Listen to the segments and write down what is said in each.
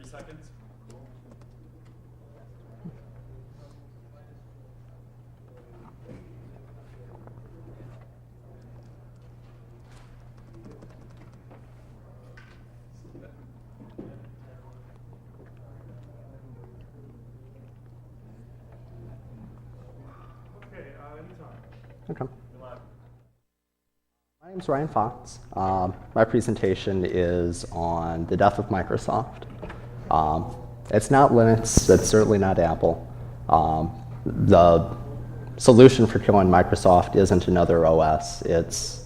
seconds. Okay, anytime. Okay. My name's Ryan Fox. My presentation is on the death of Microsoft. It's not Linux, it's certainly not Apple. The solution for killing Microsoft isn't another OS, it's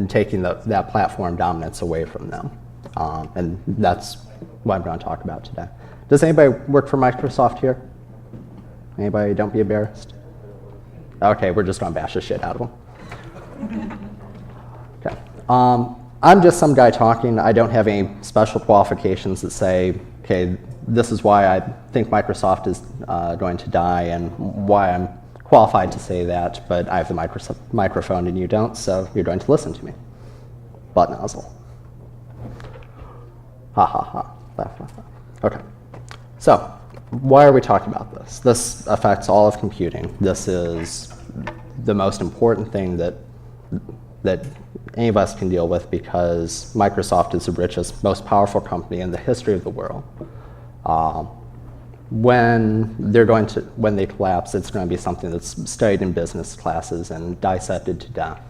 taking that platform dominance away from them. And that's what I'm going to talk about today. Does anybody work for Microsoft here? Anybody? Don't be embarrassed. Okay, we're just going to bash the shit out of them. Okay. I'm just some guy talking. I don't have any special qualifications that say, okay, this is why I think Microsoft is going to die and why I'm qualified to say that, but I have the microphone and you don't, so you're going to listen to me. Butt nozzle. Ha ha ha. Laugh, laugh, laugh. Okay. So, why are we talking about this? This affects all of computing. This is the most important thing that any of us can deal with because Microsoft is the richest, most powerful company in the history of the world. When they collapse, it's going to be something that's studied in business classes and dissected to death.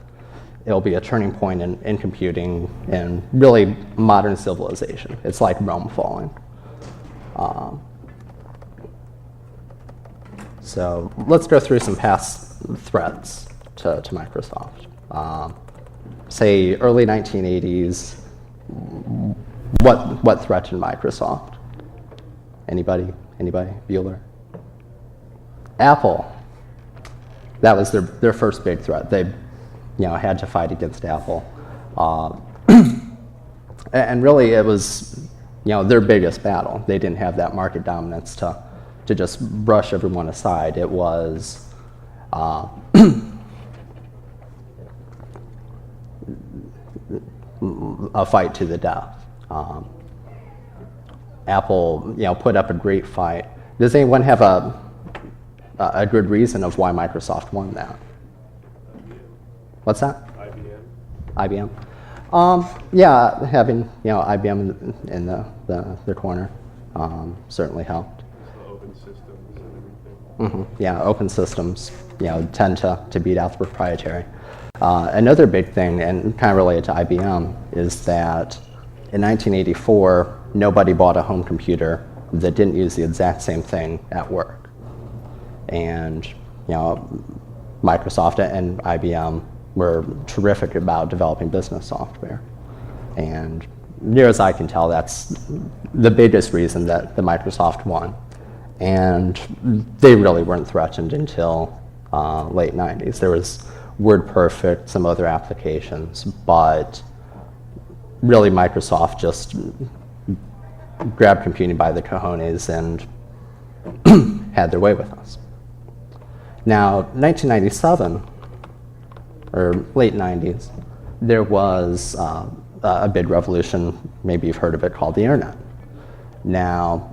It'll be a turning point in computing and really modern civilization. It's like Rome falling. So let's go through some past threats to Microsoft. Say early 1980s, what threatened Microsoft? Anybody? Bueller? Apple. That was their first big threat. They had to fight against Apple. And really it was their biggest battle. They didn't have that market dominance to just brush everyone aside. It was a fight to the death. Apple, put up a great fight. Does anyone have a good reason of why Microsoft won that? What's that? IBM. Yeah, having IBM in the corner certainly helped. Open systems and Mm-hmm. everything. Yeah, open systems tend to beat out the proprietary. Another big thing, and kind of related to IBM, is that in 1984, nobody bought a home computer that didn't use the exact same thing at work. And Microsoft and IBM were terrific about developing business software. And near as I can tell, that's the biggest reason that the Microsoft won. And they really weren't threatened until late 90s. There was WordPerfect, some other applications, but really Microsoft just grabbed computing by the cojones and had their way with us. Now, 1997, or late 90s, there was a big revolution, maybe you've heard of it, called the internet. Now,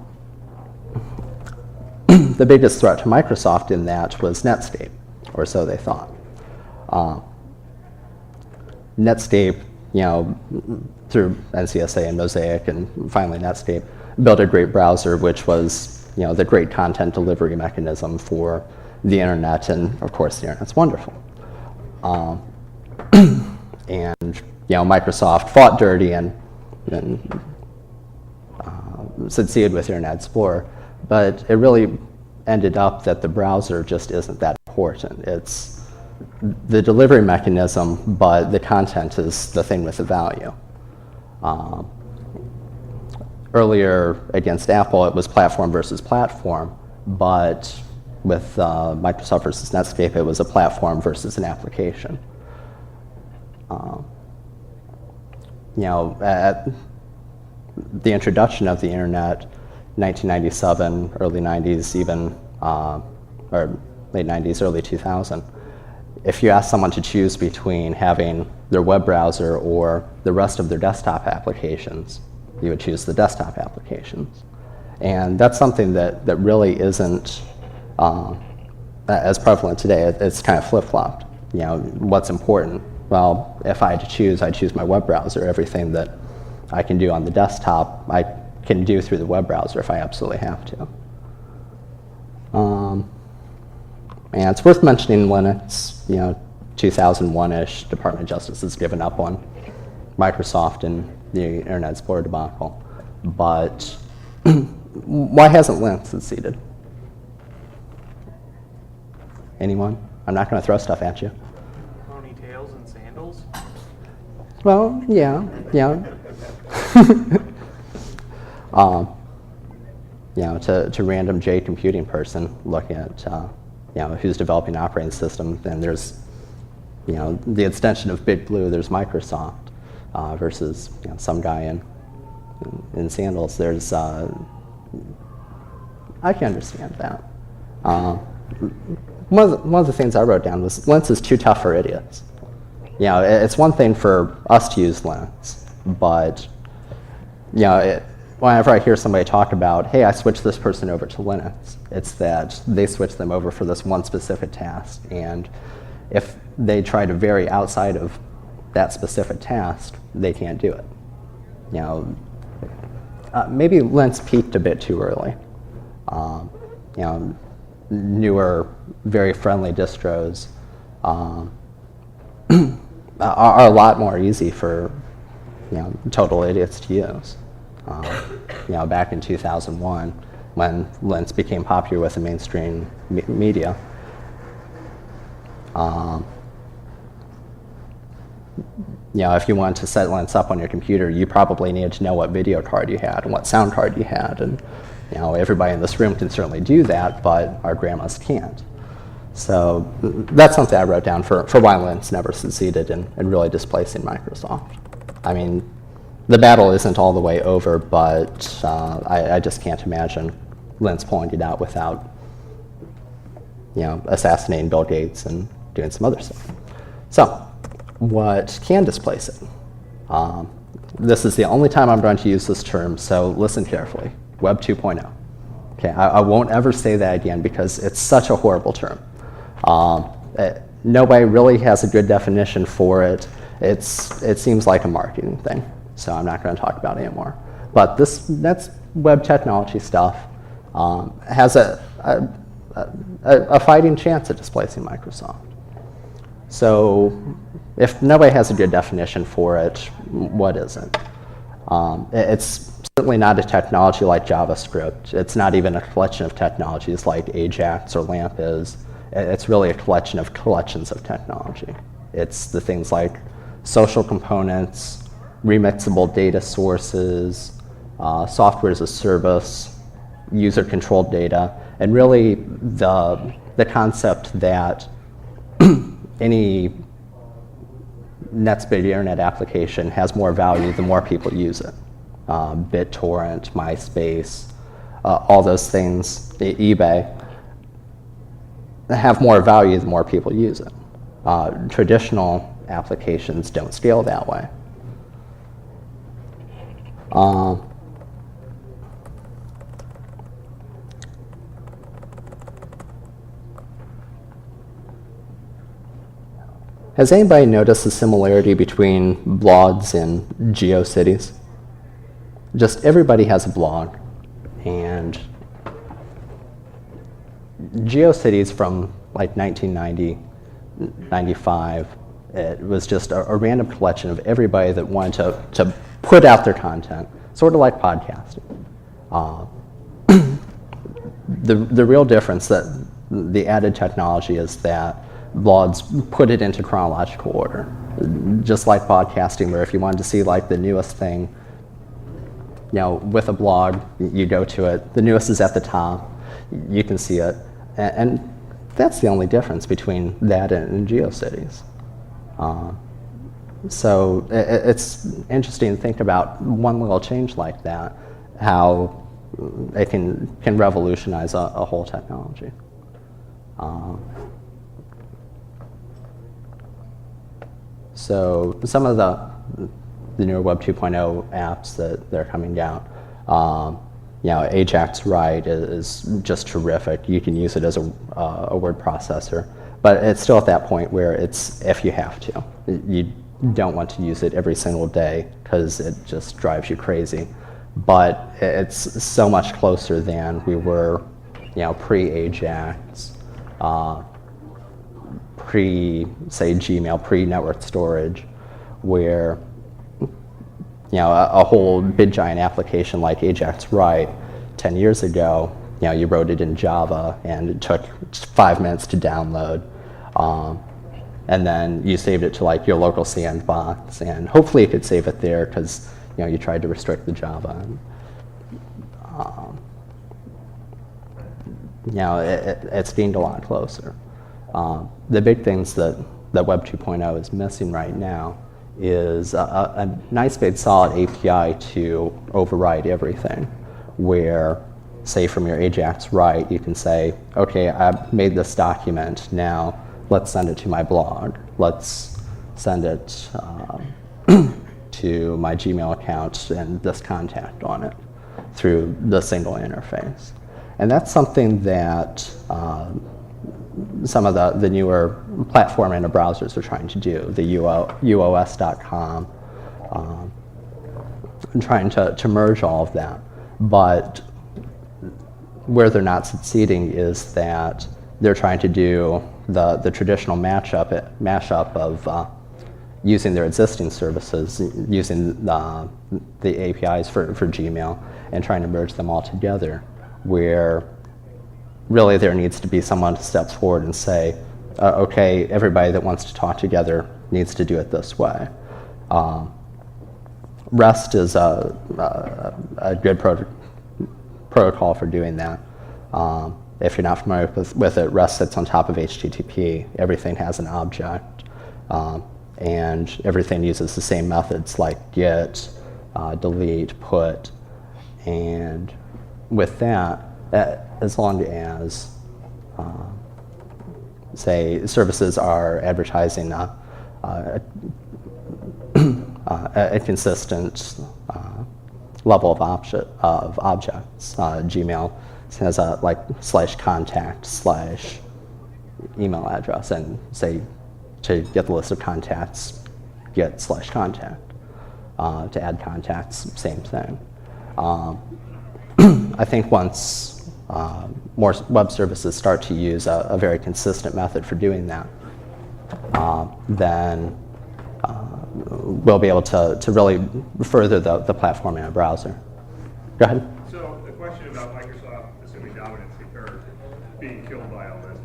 the biggest threat to Microsoft in that was Netscape, or so they thought. Netscape, through NCSA and Mosaic and finally Netscape, built a great browser which was the great content delivery mechanism for the internet, and of course the internet's wonderful. And Microsoft fought dirty and succeeded with Internet Explorer, but it really ended up that the browser just isn't that important. It's the delivery mechanism, but the content is the thing with the value. Earlier against Apple, it was platform versus platform, but with Microsoft versus Netscape, it was a platform versus an application. At the introduction of the internet, 1997, early 90s, even, or late 90s, early 2000, if you ask someone to choose between having their web browser or the rest of their desktop applications, you would choose the desktop applications. And that's something that really isn't as prevalent today. It's kind of flip-flopped. You know, what's important? Well, if I had to choose, I'd choose my web browser. Everything that I can do on the desktop, I can do through the web browser if I absolutely have to. And it's worth mentioning Linux, you know, 2001-ish, Department of Justice has given up on Microsoft and the Internet Explorer debacle. But why hasn't Linux succeeded? Anyone? I'm not going to throw stuff at you. Ponytails and sandals? Well, yeah. You know, to random J computing person, look at you know, who's developing an operating system, then there's, you know, the extension of Big Blue, there's Microsoft, versus, you know, some guy in sandals. There's I can understand that. One of the things I wrote down was Linux is too tough for idiots. You know, it's one thing for us to use Linux, but, you know, whenever I hear somebody talk about, hey, I switched this person over to Linux, it's that they switched them over for this one specific task, and if they try to vary outside of that specific task, they can't do it. You know, maybe Linux peaked a bit too early. You know, newer, very friendly distros are a lot more easy for, you know, total idiots to use. You know, back in 2001, when Linux became popular with the mainstream media, you know, if you wanted to set Linux up on your computer, you probably needed to know what video card you had and what sound card you had. And, you know, everybody in this room can certainly do that, but our grandmas can't. So that's something I wrote down for why Linux never succeeded in really displacing Microsoft. I mean, the battle isn't all the way over, but I just can't imagine Linux pulling it out without, you know, assassinating Bill Gates and doing some other stuff. So, what can displace it? This is the only time I'm going to use this term, so listen carefully. Web 2.0. Okay, I won't ever say that again because it's such a horrible term. Nobody really has a good definition for it. It seems like a marketing thing, so I'm not going to talk about it anymore. But that's web technology stuff. Has a fighting chance at displacing Microsoft. So if nobody has a good definition for it, what is it? It's certainly not a technology like JavaScript. It's not even a collection of technologies like Ajax or LAMP is. It's really a collection of collections of technology. It's the things like social components, remixable data sources, software as a service, user-controlled data, and really the concept that any NetSpeed Internet application has more value the more people use it. BitTorrent, MySpace, all those things, eBay, have more value the more people use it. Traditional applications don't scale that way. Has anybody noticed the similarity between blogs and GeoCities? Just everybody has a blog, and GeoCities from like 1990, 95, it was just a random collection of everybody that wanted to put out their content, sort of like podcasting. The real difference, that the added technology, is that blogs put it into chronological order. Just like podcasting, where if you wanted to see like the newest thing, you know, with a blog, you go to it, the newest is at the top, you can see it. And that's the only difference between that and GeoCities. So it's interesting to think about one little change like that, how it can revolutionize a whole technology. So some of the newer Web 2.0 apps that are coming out, Ajax Write is just terrific. You can use it as a word processor, but it's still at that point where it's if you have to. You don't want to use it every single day because it just drives you crazy. But it's so much closer than we were, pre-Ajax, say Gmail, pre-network storage, where a whole big giant application like Ajax Write 10 years ago, you wrote it in Java and it took 5 minutes to download. And then you saved it to like your local sandbox, and hopefully you could save it there because you tried to restrict the Java. It's getting a lot closer. The big things that Web 2.0 is missing right now is a nice big solid API to override everything, where, say from your Ajax Write, you can say, okay, I made this document, now let's send it to my blog, let's send it to my Gmail account and this contact on it through the single interface. And that's something that some of the newer platform and browsers are trying to do, the uos.com, and trying to merge all of that. But where they're not succeeding is that they're trying to do the traditional mashup of using their existing services, using the APIs for Gmail, and trying to merge them all together, where really there needs to be someone who steps forward and say, okay, everybody that wants to talk together needs to do it this way. REST is a good protocol for doing that. If you're not familiar with it, REST sits on top of HTTP. Everything has an object, and everything uses the same methods like get, delete, put, and with that, as long as, say, services are advertising a consistent level of objects. Gmail has a /contact/ email address, and say to get the list of contacts, get /contact. To add contacts, same thing. I think once more web services start to use a very consistent method for doing that, then we'll be able to really further the platform in a browser. Go ahead. So the question about Microsoft assuming dominance or being killed by all this.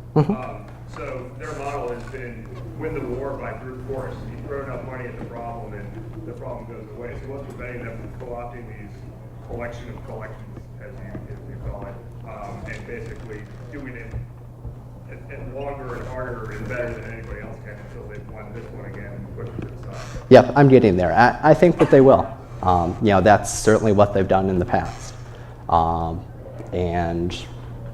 So their model has been win the war by brute force. You throw enough money at the problem and the problem goes away. So what's preventing them from co-opting these collection of collections, as you call it, and basically doing it and longer and harder and better than anybody else can until they've won this one again and push it to the side? Yep, I'm getting there. I think that they will. That's certainly what they've done in the past. And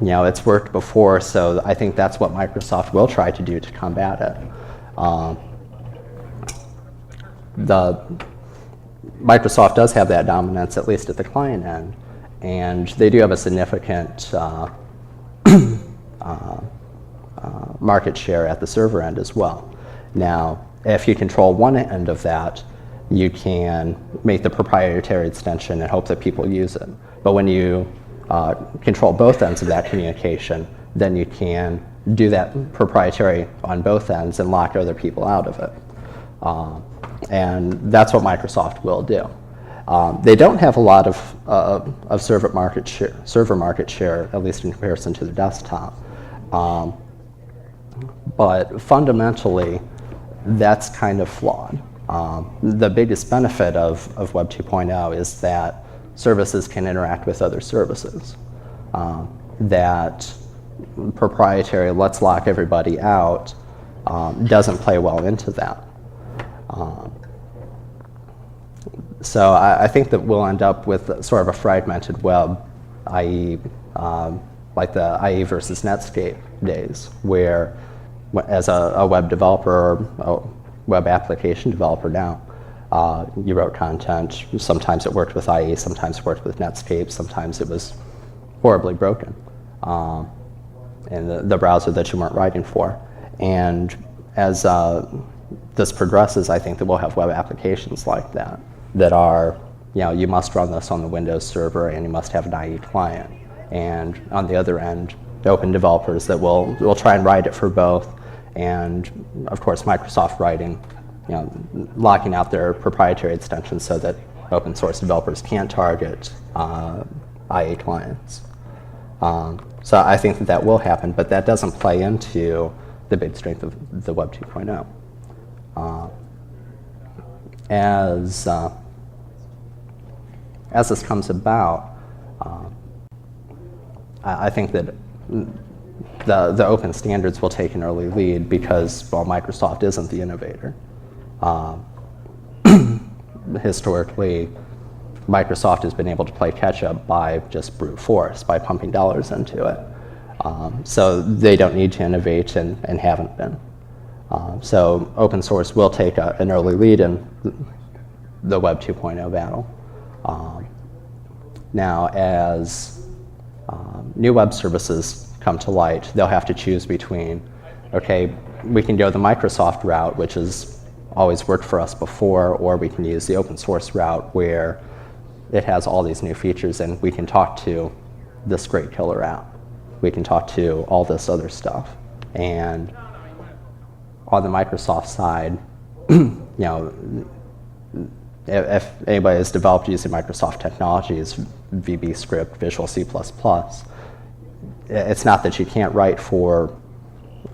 it's worked before, so I think that's what Microsoft will try to do to combat it. Microsoft does have that dominance, at least at the client end, and they do have a significant market share at the server end as well. Now, if you control one end of that, you can make the proprietary extension and hope that people use it. But when you control both ends of that communication, then you can do that proprietary on both ends and lock other people out of it. And that's what Microsoft will do. They don't have a lot of server market share, at least in comparison to the desktop. But fundamentally, that's kind of flawed. The biggest benefit of Web 2.0 is that services can interact with other services. That proprietary, let's lock everybody out, doesn't play well into that. So I think that we'll end up with sort of a fragmented web, i.e. Like the IE versus Netscape days, where as a web developer or a web application developer now, You wrote content. Sometimes it worked with IE, sometimes it worked with Netscape, sometimes it was horribly broken in the browser that you weren't writing for. And as this progresses, I think that we'll have web applications like that that are, you must run this on the Windows server and you must have an IE client. And on the other end, open developers that will try and write it for both. And of course, Microsoft writing, locking out their proprietary extensions so that open source developers can't target IE clients. So I think that will happen, but that doesn't play into the big strength of the Web 2.0. As this comes about, I think that the open standards will take an early lead because, well, Microsoft isn't the innovator. Historically, Microsoft has been able to play catch-up by just brute force, by pumping dollars into it. So they don't need to innovate and haven't been. So open source will take an early lead in the Web 2.0 battle. Now, as new web services come to light, they'll have to choose between, okay, we can go the Microsoft route, which has always worked for us before, or we can use the open source route where it has all these new features and we can talk to this great killer app. We can talk to all this other stuff. And on the Microsoft side, if anybody has developed using Microsoft technologies, VB Script, Visual C++, it's not that you can't write for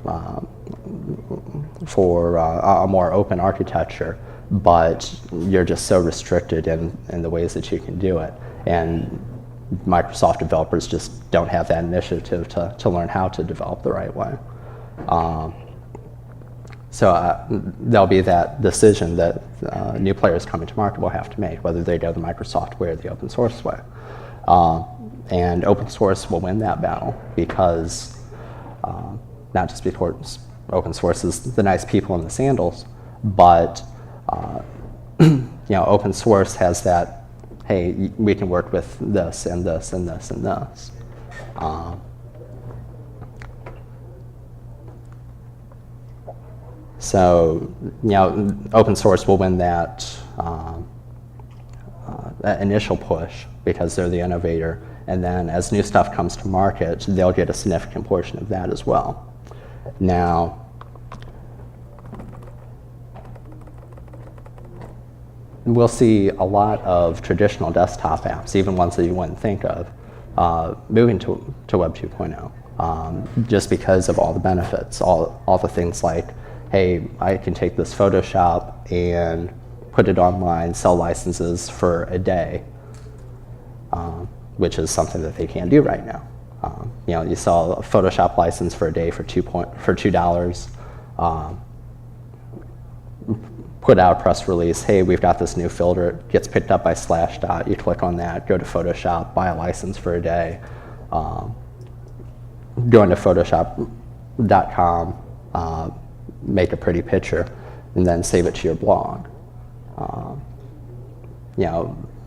a more open architecture, but you're just so restricted in the ways that you can do it. And Microsoft developers just don't have that initiative to learn how to develop the right way. So there'll be that decision that new players coming to market will have to make, whether they go the Microsoft way or the open source way. And open source will win that battle because, not just because open source is the nice people in the sandals, but open source has that, hey, we can work with this and this and this and this. So, open source will win that initial push because they're the innovator. And then as new stuff comes to market, they'll get a significant portion of that as well. Now, we'll see a lot of traditional desktop apps, even ones that you wouldn't think of, moving to Web 2.0, just because of all the benefits, all the things like, hey, I can take this Photoshop and put it online, sell licenses for a day, which is something that they can't do right now. You sell a Photoshop license for a day for $2. Put out a press release, hey, we've got this new filter, it gets picked up by Slashdot, you click on that, go to Photoshop, buy a license for a day, go into Photoshop.com, make a pretty picture, and then save it to your blog.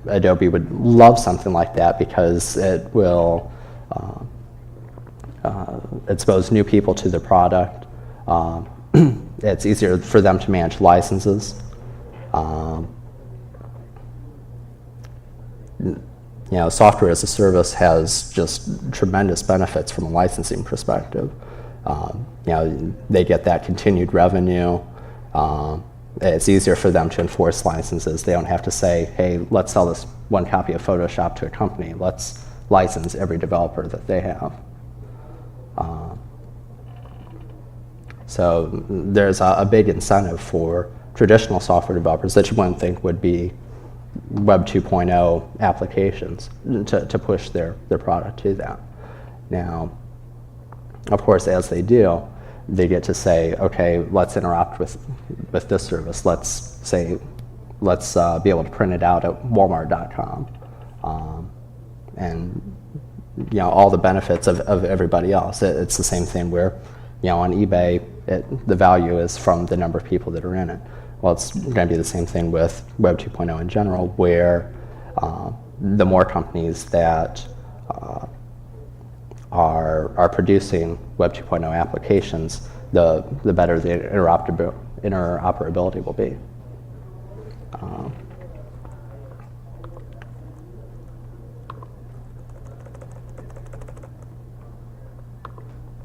Adobe would love something like that because it will expose new people to the product. It's easier for them to manage licenses. Software as a service has just tremendous benefits from a licensing perspective. They get that continued revenue. It's easier for them to enforce licenses. They don't have to say, hey, let's sell this one copy of Photoshop to a company. Let's license every developer that they have. So there's a big incentive for traditional software developers that you wouldn't think would be Web 2.0 applications to push their product to that. Now, of course, as they do, they get to say, okay, let's interact with this service. Let's be able to print it out at Walmart.com, and all the benefits of everybody else. It's the same thing where, on eBay, the value is from the number of people that are in it. well, it's going to be the same thing with Web 2.0 in general, where the more companies that are producing Web 2.0 applications, the better the interoperability will be.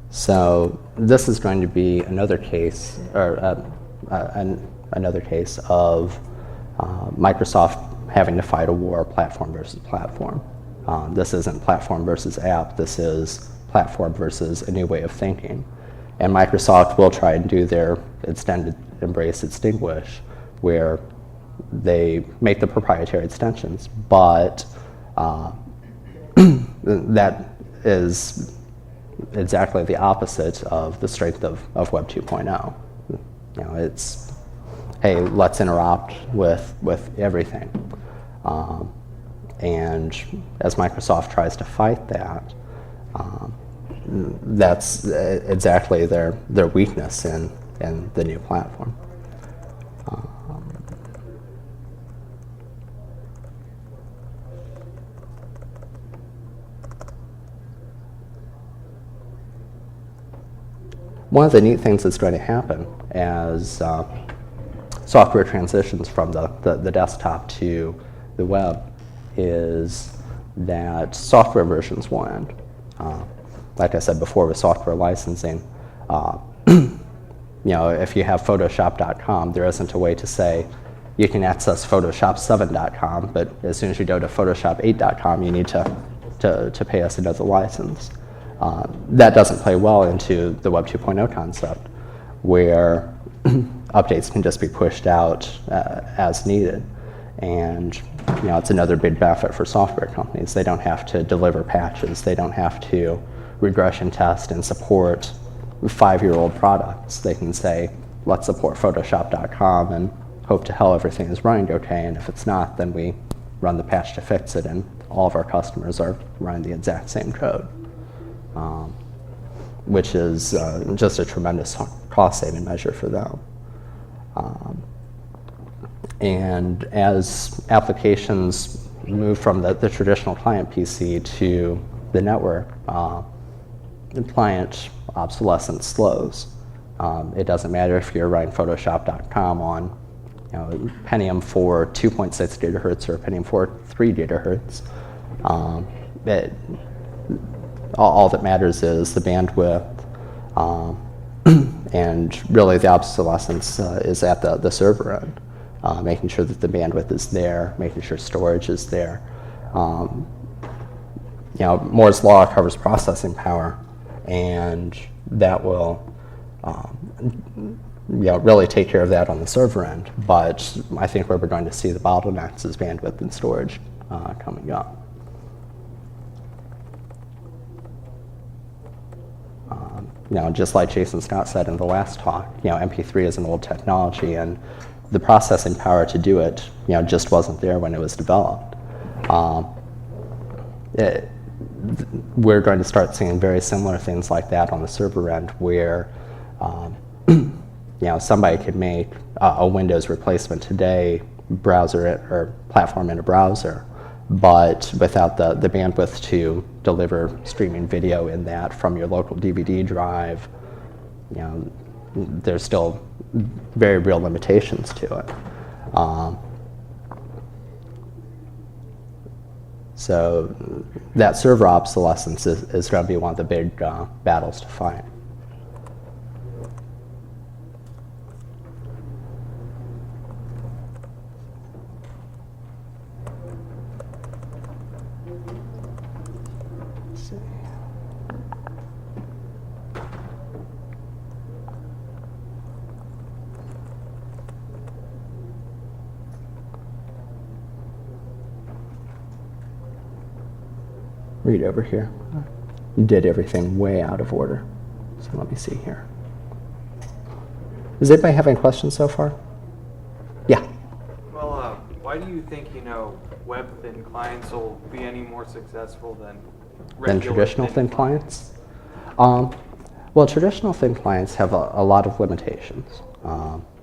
So this is going to be another case, or another case of Microsoft having to fight a war, platform versus platform. This isn't platform versus app. This is platform versus a new way of thinking. And Microsoft will try and do their extended embrace, extinguish, where they make the proprietary extensions, but that is exactly the opposite of the strength of Web 2.0. You know, it's, hey, let's interrupt with everything. And as Microsoft tries to fight that, that's exactly their weakness in the new platform. One of the neat things that's going to happen as software transitions from the desktop to the web is that software versions will end. Like I said before with software licensing, you know, if you have Photoshop.com, there isn't a way to say you can access Photoshop7.com, but as soon as you go to Photoshop8.com, you need to pay us another license. That doesn't play well into the Web 2.0 concept, where updates can just be pushed out as needed. And you know, it's another big benefit for software companies. They don't have to deliver patches. They don't have to regression test and support 5-year-old products. They can say, let's support Photoshop.com and hope to hell everything is running okay. And if it's not, then we run the patch to fix it, and all of our customers are running the exact same code. Which is just a tremendous cost-saving measure for them. And as applications move from the traditional client PC to the network, the client obsolescence slows. It doesn't matter if you're running Photoshop.com on Pentium 4 2.6 gigahertz or Pentium 4 3 gigahertz. All that matters is the bandwidth, and really the obsolescence is at the server end, making sure that the bandwidth is there, making sure storage is there. Moore's law covers processing power, and that will really take care of that on the server end. But I think where we're going to see the bottlenecks is bandwidth and storage coming up. Just like Jason Scott said in the last talk, MP3 is an old technology, and the processing power to do it, just wasn't there when it was developed. We're going to start seeing very similar things like that on the server end, where somebody could make a Windows replacement today, browser it or platform in a browser, but without the bandwidth to deliver streaming video in that from your local DVD drive, there's still very real limitations to it. So that server obsolescence is going to be one of the big battles to fight. Read over here. You did everything way out of order. So let me see here. Does anybody have any questions so far? Yeah. Well, why do you think, web-thin clients will be any more successful than Traditional thin clients? Well, traditional thin clients have a lot of limitations.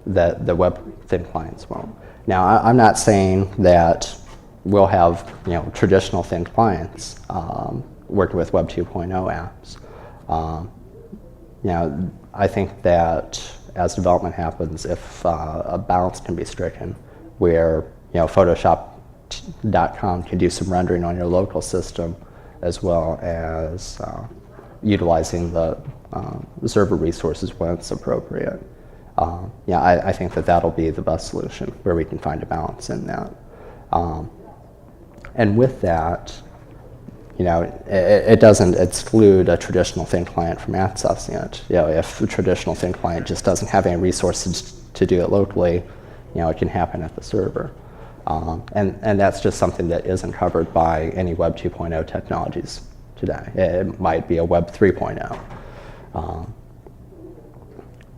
that the web thin clients won't. Now, I'm not saying that we'll have traditional thin clients working with Web 2.0 apps. I think that as development happens, if a balance can be stricken, where Photoshop.com can do some rendering on your local system, as well as utilizing the server resources when it's appropriate. I think that that'll be the best solution, where we can find a balance in that. And with that, it doesn't exclude a traditional thin client from accessing it. If a traditional thin client just doesn't have any resources to do it locally, it can happen at the server. And that's just something that isn't covered by any Web 2.0 technologies today. It might be a Web 3.0.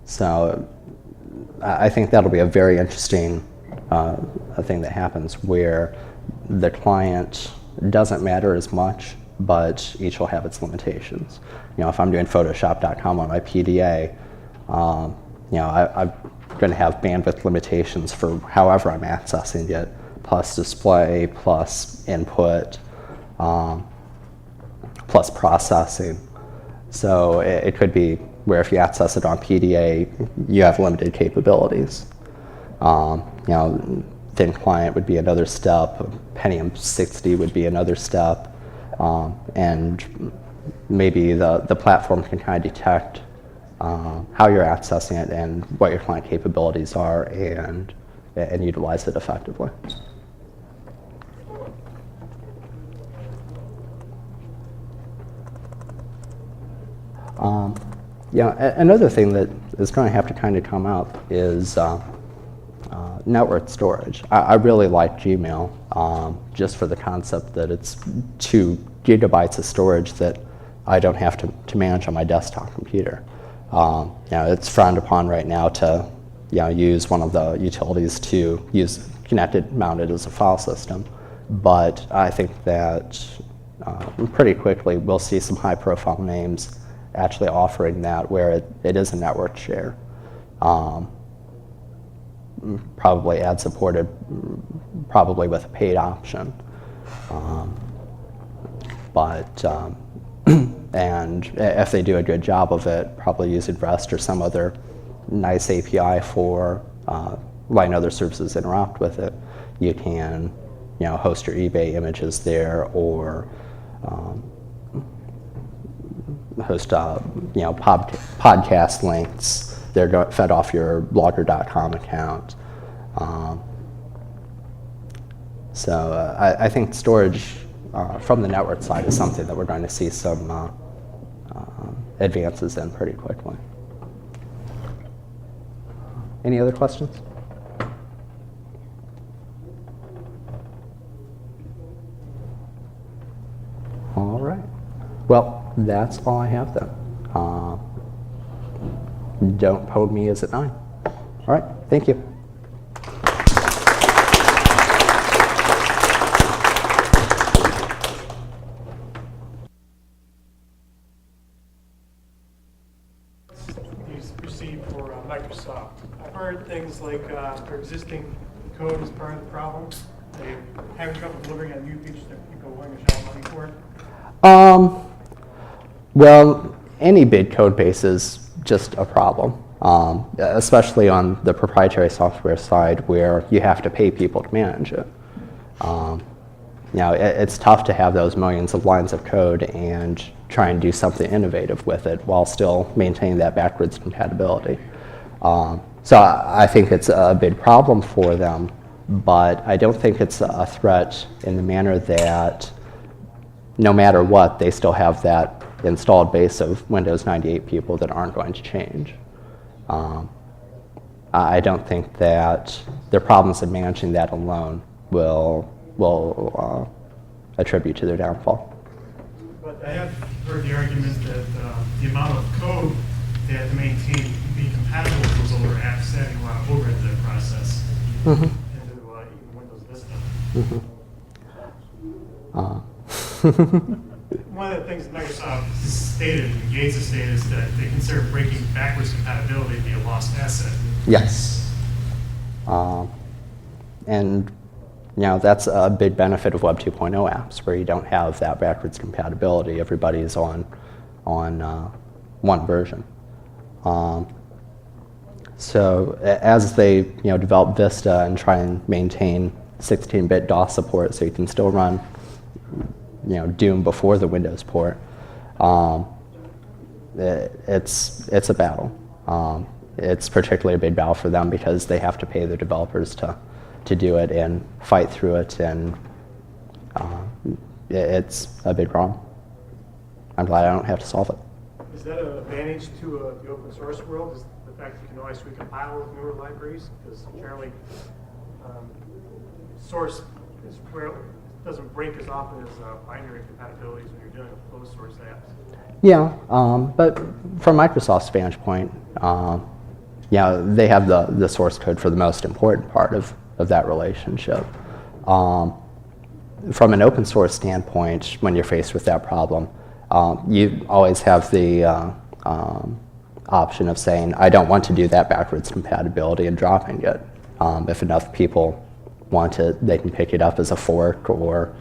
So I think that'll be a very interesting thing that happens, where the client doesn't matter as much, but each will have its limitations. If I'm doing Photoshop.com on my PDA, I'm going to have bandwidth limitations for however I'm accessing it, plus display, plus input, plus processing. So it could be where if you access it on PDA, you have limited capabilities. Thin client would be another step, Pentium 60 would be another step, and maybe the platform can kind of detect how you're accessing it and what your client capabilities are, and utilize it effectively. Another thing that is going to have to kind of come up is network storage. I really like Gmail just for the concept that it's 2 gigabytes of storage that I don't have to manage on my desktop computer. It's frowned upon right now to use one of the utilities to use connected mounted as a file system, but I think that pretty quickly we'll see some high profile names actually offering that, where it is a network share. Probably ad supported, probably with a paid option. And if they do a good job of it, probably using REST or some other nice API for letting other services interact with it, you can host your eBay images there, or host podcast links. They're fed off your blogger.com account. So I think storage from the network side is something that we're going to see some advances in pretty quickly. Any other questions? All right. Well, that's all I have then. Don't hold me as at 9. All right, thank you. You received for Microsoft. I've heard things like their existing code is part of the problem. They having trouble delivering on new features that people are willing to shell money for. Well, any big code base is just a problem, especially on the proprietary software side, where you have to pay people to manage it. It's tough to have those millions of lines of code and try and do something innovative with it while still maintaining that backwards compatibility. So I think it's a big problem for them, but I don't think it's a threat in the manner that no matter what, they still have that installed base of Windows 98 people that aren't going to change. I don't think that their problems in managing that alone will attribute to their downfall. But I have heard the argument that the amount of code they have to maintain being compatible with those older apps, adding a lot of overhead to that process into even Windows Vista. One of the things that Microsoft stated, and Gates has stated, is that they consider breaking backwards compatibility to be a lost asset. Yes. And that's a big benefit of Web 2.0 apps, where you don't have that backwards compatibility. Everybody's on one version. So as they develop Vista and try and maintain 16-bit DOS support, so you can still run Doom before the Windows port, it's a battle. It's particularly a big battle for them because they have to pay their developers to do it and fight through it, and it's a big problem. I'm glad I don't have to solve it. Is that an advantage to the open source world? Is the fact that you can always recompile with newer libraries? Because generally, source is doesn't break as often as binary compatibilities when you're dealing with closed source apps. Yeah, but from Microsoft's vantage point, they have the source code for the most important part of that relationship. From an open source standpoint, when you're faced with that problem, you always have the option of saying, I don't want to do that backwards compatibility, and dropping it. If enough people want it, they can pick it up as a fork or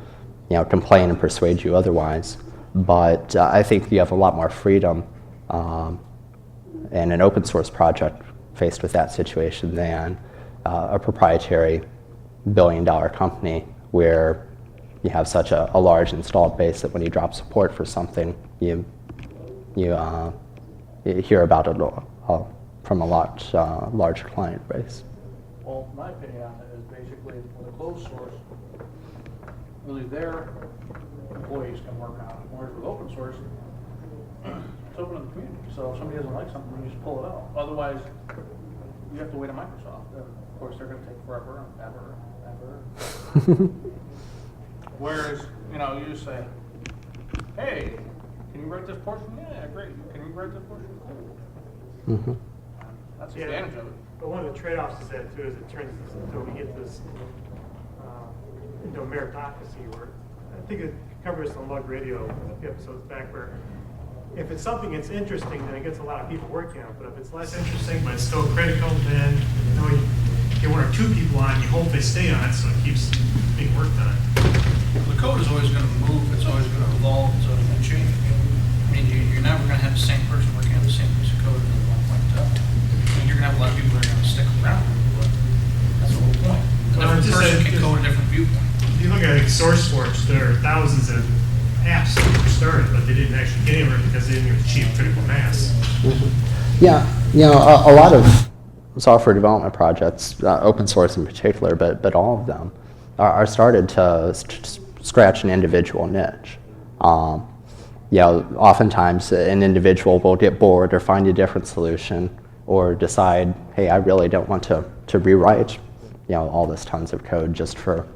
complain and persuade you otherwise. But I think you have a lot more freedom in an open source project faced with that situation than a proprietary billion-dollar company where you have such a large installed base that when you drop support for something, you hear about it from a lot larger client base. Well, my opinion on it is basically with a closed source, really their employees can work on it. Whereas with open source, it's open to the community. So if somebody doesn't like something, you just pull it out. Otherwise, you have to wait on Microsoft. And of course, they're going to take forever and ever. Whereas, you just say, hey, can you write this portion? Yeah, great. Can you write this portion? Cool. Mm-hmm. That's the advantage of it. But one of the trade-offs is that too, is it turns until we get this into a meritocracy, where I think it covers on Lug Radio a few episodes back, where if it's something that's interesting, then it gets a lot of people working on it. But if it's less interesting, but it's still critical, then you get one or two people on, you hope they stay on it, so it keeps being worked on. The code is always going to move. It's always going to evolve. It's always going to change. I mean, you're never going to have the same person working on the same piece of code at one point in time. I mean, you're going to have a lot of people that are going to stick around, but that's the whole point. A different person can code a different viewpoint. If you look at SourceForge, there are thousands of apps that were started, but they didn't actually get anywhere because they didn't achieve critical mass. Mm-hmm. Yeah, a lot of software development projects, open source in particular, but all of them, are started to scratch an individual niche. Oftentimes an individual will get bored or find a different solution, or decide, hey, I really don't want to rewrite all this tons of code just for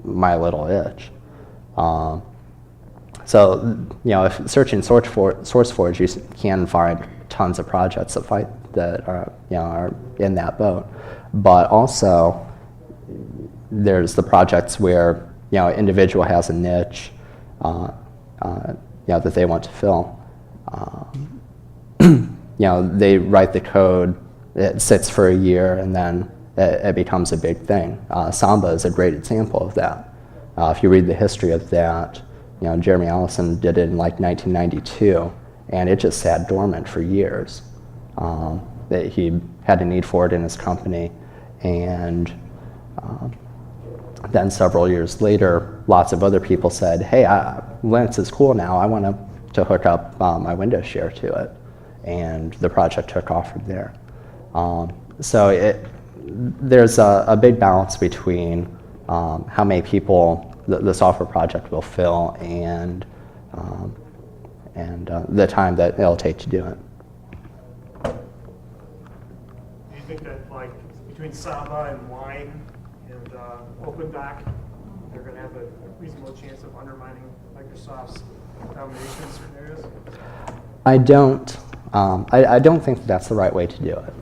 my little itch. So if searching SourceForge, you can find tons of projects that are in that boat. But also, there's the projects where an individual has a niche that they want to fill. They write the code, it sits for a year, and then it becomes a big thing. Samba is a great example of that. If you read the history of that, Jeremy Allison did it in like 1992, and it just sat dormant for years. That he had a need for it in his company, and then several years later, lots of other people said, hey, Linux is cool now, I want to hook up my Windows share to it. And the project took off from there. So there's a big balance between how many people the software project will fill and the time that it'll take to do it. Do you think that, like, between Samba and Wine and OpenDoc, they're going to have a reasonable chance of undermining Microsoft's domination in certain areas? I don't. I don't think that's the right way to do it.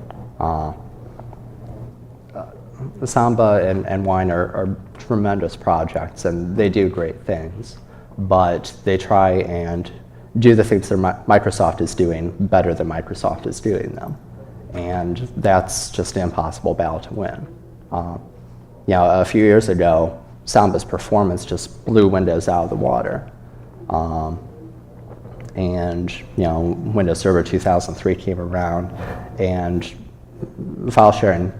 Samba and Wine are tremendous projects, and they do great things, but they try and do the things that Microsoft is doing better than Microsoft is doing them. and that's just an impossible battle to win. A few years ago, Samba's performance just blew Windows out of the water. And Windows Server 2003 came around, and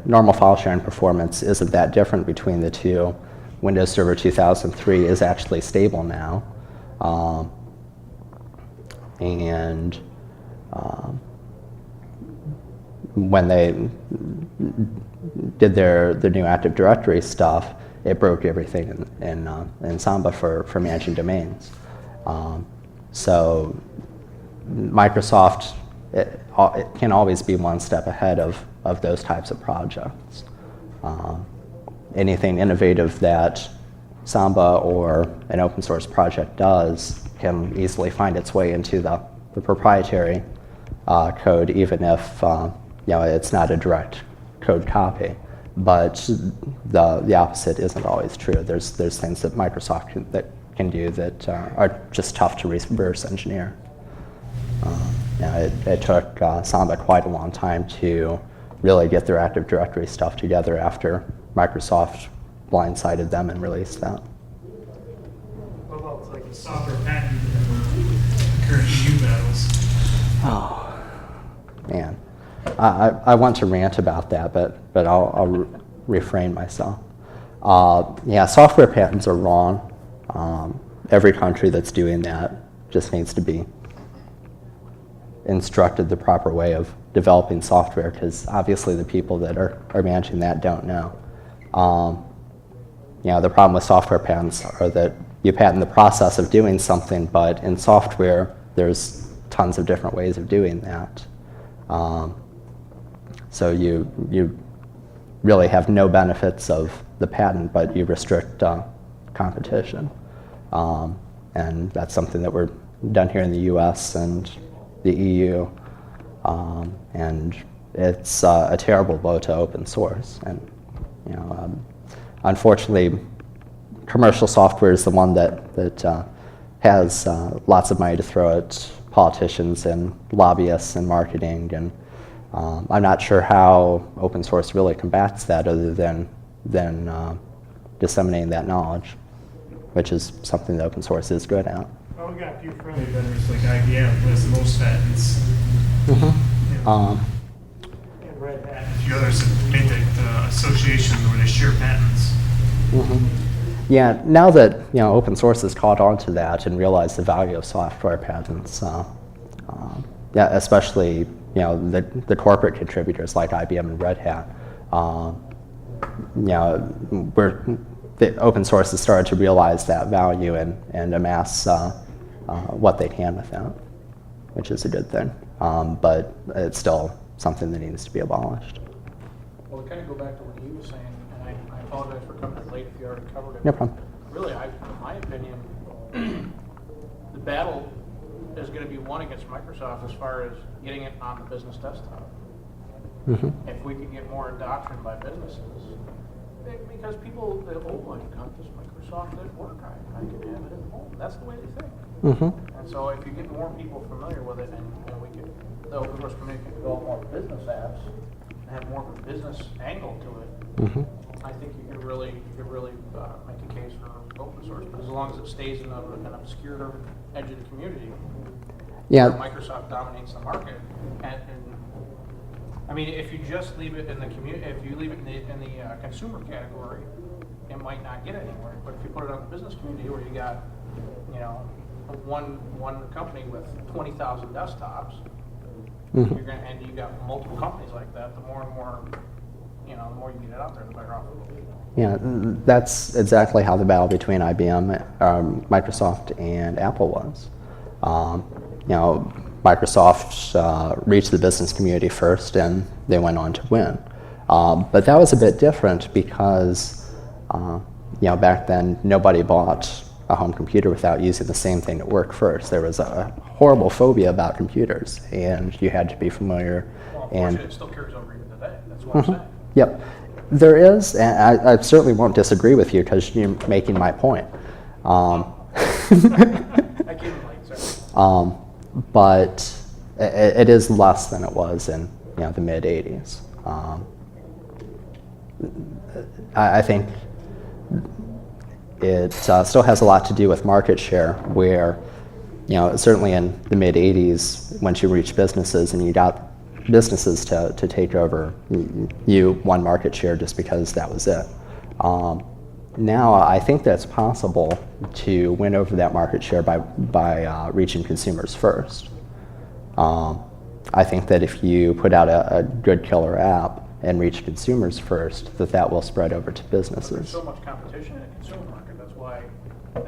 normal file sharing performance isn't that different between the two. Windows Server 2003 is actually stable now. When they did their new Active Directory stuff, it broke everything in Samba for managing domains. So Microsoft it can always be one step ahead of those types of projects. Anything innovative that Samba or an open source project does can easily find its way into the proprietary code, even if it's not a direct code copy. But the opposite isn't always true. There's things that Microsoft can do that are just tough to reverse engineer. It took Samba quite a long time to really get their Active Directory stuff together after Microsoft blindsided them and released that. What about like the software patent and the current EU battles? Oh, man. I want to rant about that, but I'll refrain myself. Software patents are wrong. Every country that's doing that just needs to be instructed the proper way of developing software, because obviously the people that are managing that don't know. The problem with software patents are that you patent the process of doing something, but in software there's tons of different ways of doing that. So you really have no benefits of the patent, but you restrict competition. And that's something that we're done here in the US and the EU. And it's a terrible blow to open source. And unfortunately, commercial software is the one that has lots of money to throw at politicians and lobbyists and marketing. And I'm not sure how open source really combats that, other than disseminating that knowledge, which is something that open source is good at. Well, we got a few friendly vendors like IBM who has the most patents. And Red Hat and a few others have made that association where they share patents. Yeah, now that open source has caught on to that and realized the value of software patents, especially the corporate contributors like IBM and Red Hat, the open source has started to realize that value and amass what they can with that, which is a good thing. But it's still something that needs to be abolished. Well, to kind of go back to what he was saying, and I apologize for coming in late if you already covered it. No problem. Really, in my opinion, the battle is going to be won against Microsoft as far as getting it on the business desktop. If we can get more adoption by businesses, because people, I've got this Microsoft at work, I can have it at home. That's the way they think. And so if you get more people familiar with it, and we can, the open source community can develop more business apps and have more of a business angle to it, I think you could really make a case for open source. But as long as it stays in an obscure edge of the community, where Microsoft dominates the market, and I mean, if you just leave it in the community, if you leave it in the consumer category, it might not get anywhere. But if you put it on the business community, where you got, one company with 20,000 desktops, you're gonna, and you got multiple companies like that, the more and more, the more you get it out there, the better off it will be. Yeah, that's exactly how the battle between IBM, Microsoft, and Apple was. Microsoft reached the business community first, and they went on to win. But that was a bit different because, back then nobody bought a home computer without using the same thing at work first. There was a horrible phobia about computers, and you had to be familiar. Well, and unfortunately, it still carries over even today. That's what I'm saying. Yep, there is, and I certainly won't disagree with you because you're making my point. I came in late, sorry. But it is less than it was in the mid 80s. I think it still has a lot to do with market share, where certainly in the mid 80s, once you reach businesses and you got businesses to take over, you won market share just because that was it. Now I think that's possible to win over that market share by reaching consumers first. I think that if you put out a good killer app and reach consumers first, that will spread over to businesses. There's so much competition in the consumer market. That's why,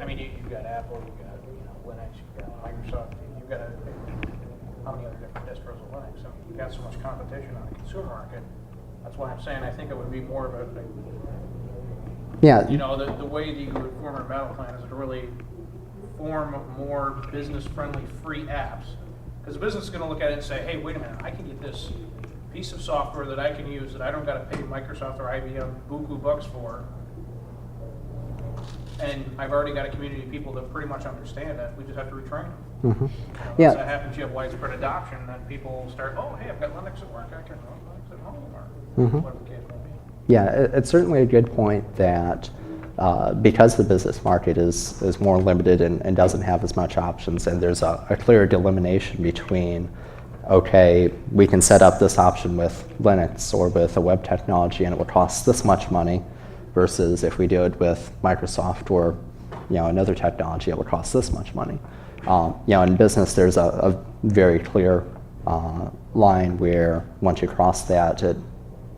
I mean, you've got Apple, you've got Linux, you've got Microsoft, you've got how many other different distros of Linux? So you've got so much competition on the consumer market. That's why I'm saying I think it would be more of a the way that you would form a battle plan is to really form more business-friendly free apps. Because the business is going to look at it and say, hey, wait a minute, I can get this piece of software that I can use that I don't got to pay Microsoft or IBM buku bucks for. And I've already got a community of people that pretty much understand it. We just have to retrain them. Mm-hmm. Once that happens, you have widespread adoption, then people start, oh, hey, I've got Linux at work, I can run Linux at home, or whatever the case may be. Yeah, it's certainly a good point that because the business market is more limited and doesn't have as much options, and there's a clear delimitation between, okay, we can set up this option with Linux or with a web technology and it will cost this much money, versus if we do it with Microsoft or another technology, it will cost this much money. In business, there's a very clear line where once you cross that, it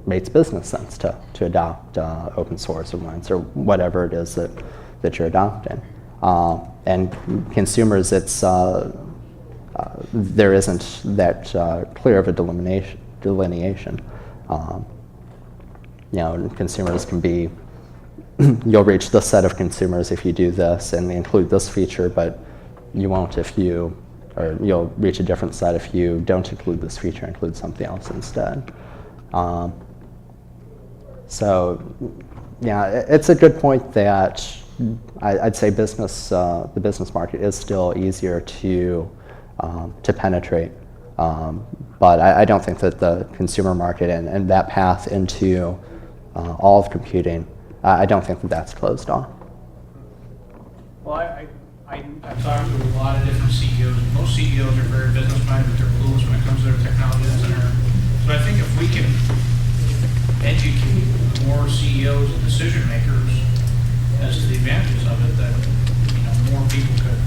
makes business sense to adopt open source or Linux or whatever it is that you're adopting. And consumers, it's there isn't that clear of a delineation. Consumers can be, you'll reach this set of consumers if you do this and include this feature, but you won't you'll reach a different set if you don't include this feature, include something else instead. So, it's a good point that I'd say the business market is still easier to penetrate, but I don't think that the consumer market and that path into all of computing, I don't think that that's closed off. Well, I've talked to a lot of different CEOs, and most CEOs are very business-minded, they're clueless when it comes to their technology center. So I think if we can educate more CEOs and decision makers as to the advantages of it, that more people could,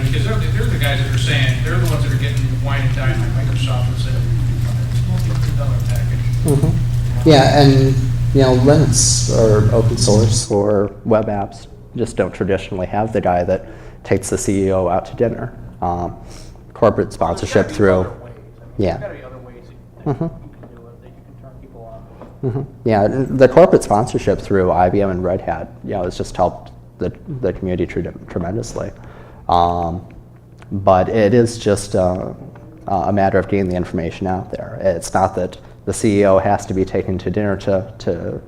because they're the guys that are saying, they're the ones that are getting wine and dine by Microsoft and saying, it's a multi-billion-dollar package. Mm-hmm. Yeah, and Linux or open source or web apps just don't traditionally have the guy that takes the CEO out to dinner. Corporate sponsorship through, There's got to be other ways that you can do it, that you can turn people on. Mm-hmm. Yeah, the corporate sponsorship through IBM and Red Hat, it's just helped the community tremendously. But it is just a matter of getting the information out there. It's not that the CEO has to be taken to dinner to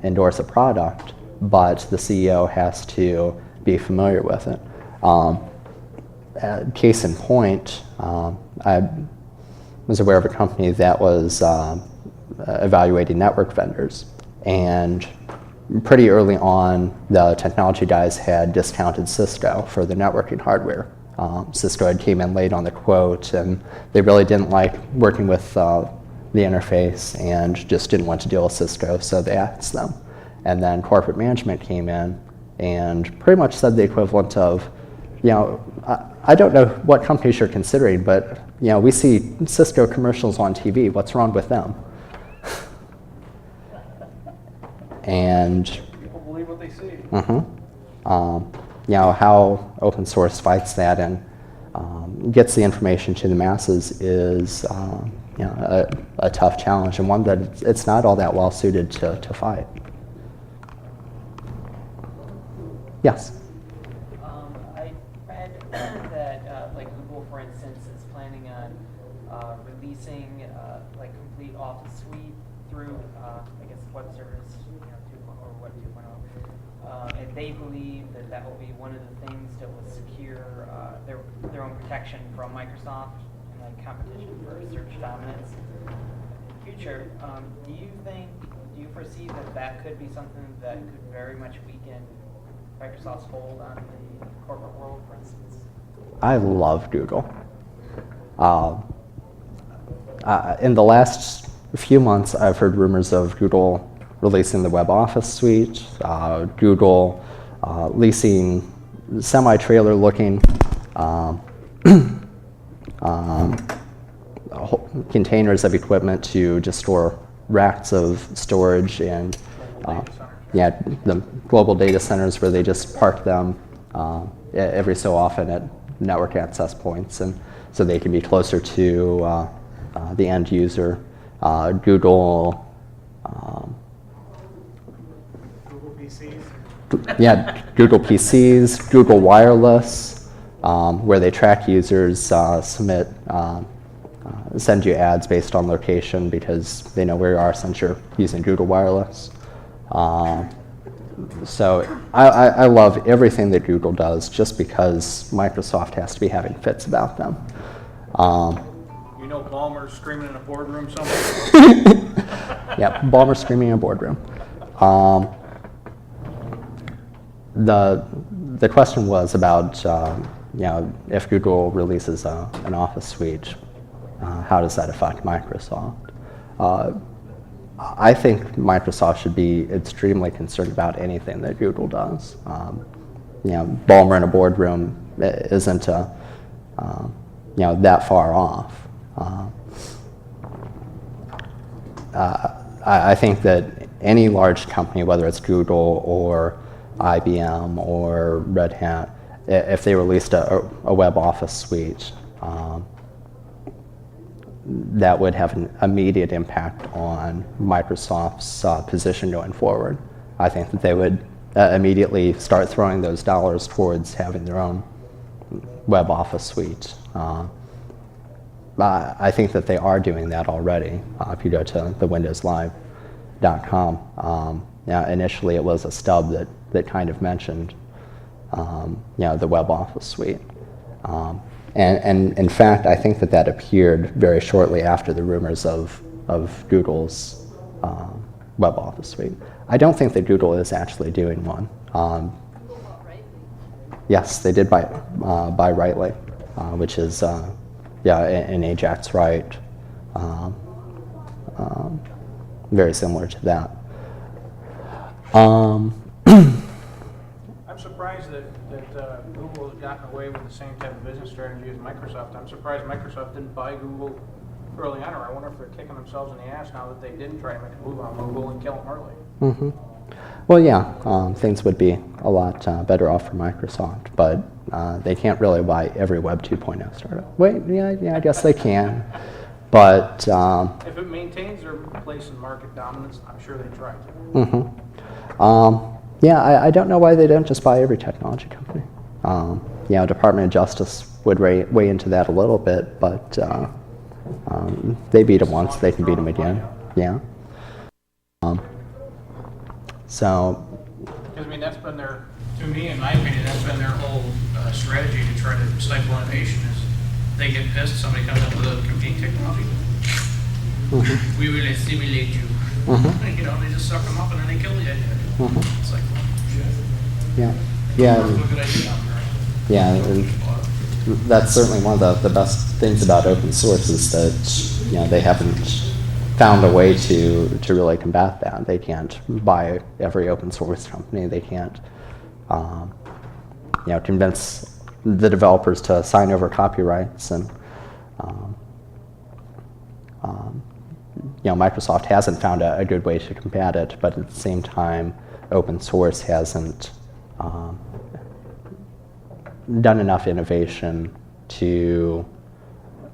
endorse a product, but the CEO has to be familiar with it. Case in point, I was aware of a company that was evaluating network vendors, and pretty early on, the technology guys had discounted Cisco for the networking hardware. Cisco had came in late on the quote, and they really didn't like working with the interface and just didn't want to deal with Cisco, so they asked them. And then corporate management came in and pretty much said the equivalent of, I don't know what companies you're considering, but we see Cisco commercials on TV. What's wrong with them? And People believe what they see. How open source fights that and gets the information to the masses is a tough challenge, and one that it's not all that well suited to fight. Yes. I read that like Google, for instance, is planning on releasing like complete Office suite through I guess web service 2.0 or Web 2.0, and they believe that will be one of the things that will secure their own protection from Microsoft, and like competition for search dominance in the future, do you foresee that could be something that could very much weaken Microsoft's hold on the corporate world, for instance? I love Google. In the last few months, I've heard rumors of Google releasing the web office suite, Google leasing semi-trailer looking containers of equipment to just store racks of storage and the global data centers where they just park them every so often at network access points, and so they can be closer to the end user. Google PCs. Yeah, Google PCs, Google Wireless, where they track users, send you ads based on location because they know where you are since you're using Google Wireless. So I love everything that Google does just because Microsoft has to be having fits about them. You know Ballmer's screaming in a boardroom somewhere? Yeah, Ballmer screaming in a boardroom. The question was about if Google releases an Office suite, how does that affect Microsoft? I think Microsoft should be extremely concerned about anything that Google does. Ballmer in a boardroom isn't that far off. I think that any large company, whether it's Google or IBM or Red Hat, if they released a web office suite, that would have an immediate impact on Microsoft's position going forward. I think that they would immediately start throwing those dollars towards having their own web office suite. I think that they are doing that already. If you go to the windowslive.com, initially it was a stub that kind of mentioned the web office suite. And in fact, I think that appeared very shortly after the rumors of Google's web office suite. I don't think that Google is actually doing one. Yes, they did buy Rightly, which is an Ajax Write, very similar to that. I'm surprised that Google has gotten away with the same type of business strategy as Microsoft. I'm surprised Microsoft didn't buy Google early on, or I wonder if they're kicking themselves in the ass now that they didn't try to make a move on Google and kill them early. Mm-hmm. Well, yeah, things would be a lot better off for Microsoft, but they can't really buy every Web 2.0 startup. Wait, yeah, I guess they can, but if it maintains their place in market dominance, I'm sure they try to. Mm-hmm. I don't know why they don't just buy every technology company. Department of Justice would weigh into that a little bit, but they beat them once, they can beat them again. Yeah. Because, I mean, that's been their, to me, in my opinion, that's been their whole strategy to try to stifle innovation is they get pissed, somebody comes up with a competing technology. Mm-hmm. We will assimilate you. Mm-hmm. They just suck them up and then they kill the idea. Mm-hmm. It's like, well, shit. Yeah. That's a good idea out there. Yeah, and that's certainly one of the best things about open source is that they haven't found a way to really combat that. They can't buy every open source company. They can't convince the developers to sign over copyrights, and Microsoft hasn't found a good way to combat it, but at the same time open source hasn't done enough innovation to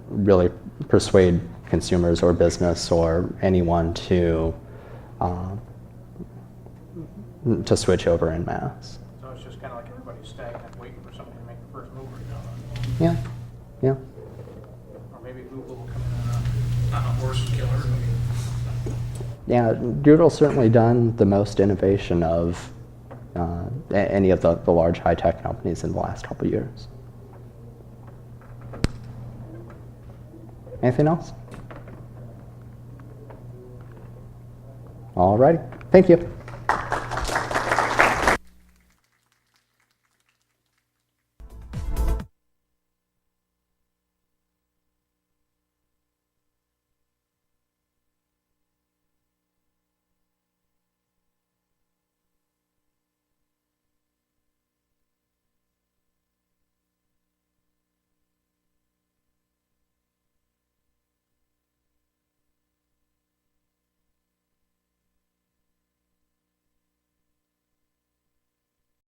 really persuade consumers or business or anyone to switch over en masse. So it's just kind of like everybody's stagnant, waiting for somebody to make the first move right now. Yeah, yeah. Or maybe Google will come in on a horse and kill everybody. Yeah, Google's certainly done the most innovation of any of the large high-tech companies in the last couple of years. Anything else? All righty. Thank you.